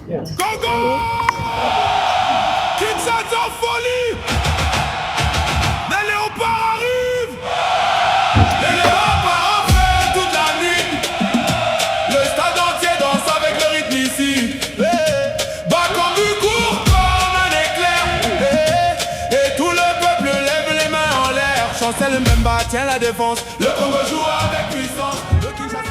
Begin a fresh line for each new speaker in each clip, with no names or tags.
Congo! Kinshasa en folie! Les léopards arrivent! Les léopards ont fait toute la nuit! Le stade entier danse avec le rythme ici! Bas comme du court, comme un éclair! Et tout le peuple lève les mains en l'air! Chancel Mbemba tient la défense! Le Congo joue avec puissance! Le Kinshasa...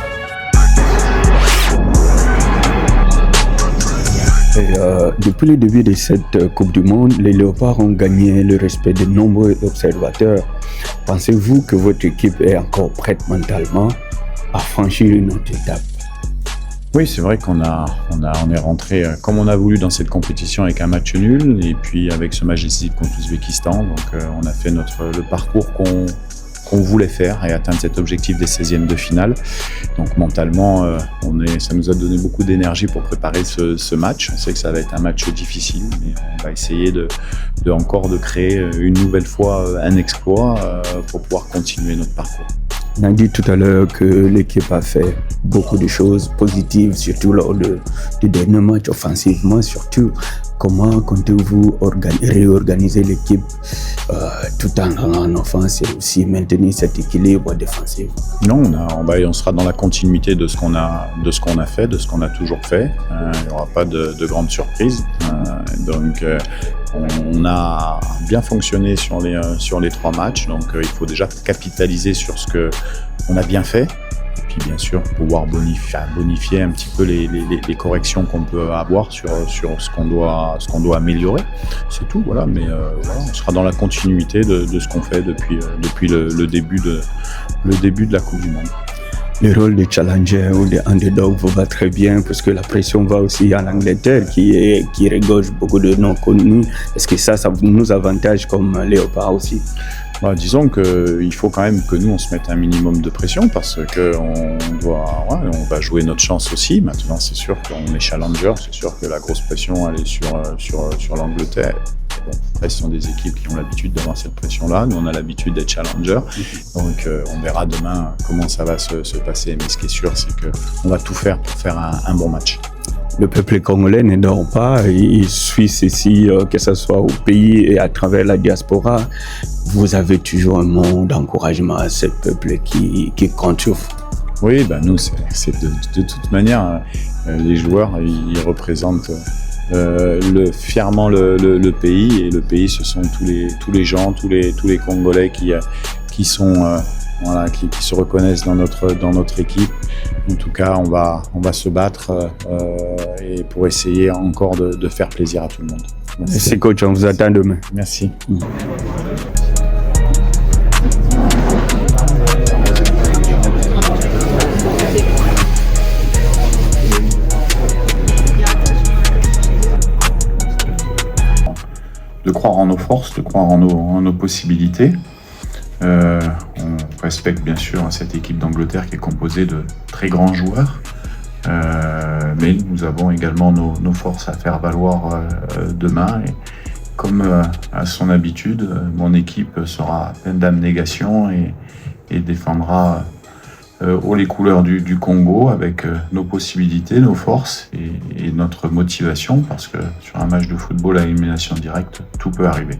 Et, depuis le début de cette Coupe du Monde, les Léopards ont gagné le respect de nombreux observateurs. Pensez-vous que votre équipe est encore prête mentalement à franchir une autre étape?
Oui, c'est vrai qu'on est rentré comme on a voulu dans cette compétition avec un match nul et puis avec ce match décisif contre l'Ouzbékistan. Donc on a fait le parcours qu'on voulait faire et atteindre cet objectif des 16e de finale. Donc mentalement, ça nous a donné beaucoup d'énergie pour préparer ce match. On sait que ça va être un match difficile, mais on va essayer de créer une nouvelle fois un exploit pour pouvoir continuer notre parcours.
On a dit tout à l'heure que l'équipe a fait beaucoup de choses positives, surtout lors du dernier match, offensivement surtout. Comment comptez-vous réorganiser l'équipe tout en allant en offense et aussi maintenir cet équilibre défensif?
Non, on sera dans la continuité de ce qu'on a fait, de ce qu'on a toujours fait. Il n'y aura pas de grandes surprises. Donc on a bien fonctionné sur les 3 matchs. Donc il faut déjà capitaliser sur ce qu'on a bien fait. Et puis bien sûr pouvoir bonifier un petit peu les corrections qu'on peut avoir sur ce qu'on doit améliorer. C'est tout, voilà. Mais voilà, on sera dans la continuité de ce qu'on fait depuis le début de la Coupe du Monde.
Le rôle de challenger ou de underdog vous va très bien parce que la pression va aussi en Angleterre qui regorge beaucoup de non connus. Est-ce que ça nous avantage comme Léopard aussi?
Disons qu'il faut quand même que nous on se mette un minimum de pression parce que on va jouer notre chance aussi. Maintenant c'est sûr qu'on est challenger, c'est sûr que la grosse pression elle est sur l'Angleterre. Bon, après, ce sont des équipes qui ont l'habitude d'avoir cette pression-là. Nous, on a l'habitude d'être challenger. Donc, on verra demain comment ça va se passer. Mais ce qui est sûr, c'est qu'on va tout faire pour faire un bon match.
Le peuple congolais ne dort pas. Il suit ceci, que ce soit au pays et à travers la diaspora. Vous avez toujours un mot d'encouragement à ce peuple qui compte sur vous.
Oui, nous, c'est de toute manière, les joueurs, ils représentent... fièrement le pays, et le pays ce sont tous les gens, tous les Congolais qui se reconnaissent dans notre équipe. En tout cas, on va se battre et pour essayer encore de faire plaisir à tout le monde.
Merci coach, on vous attend demain.
Merci. De croire en nos forces, de croire en nos possibilités. On respecte bien sûr cette équipe d'Angleterre qui est composée de très grands joueurs, mais nous avons également nos forces à faire valoir demain. Et comme à son habitude, mon équipe sera pleine d'abnégation et défendra haut les couleurs du Congo avec nos possibilités, nos forces et notre motivation, parce que sur un match de football à élimination directe, tout peut arriver.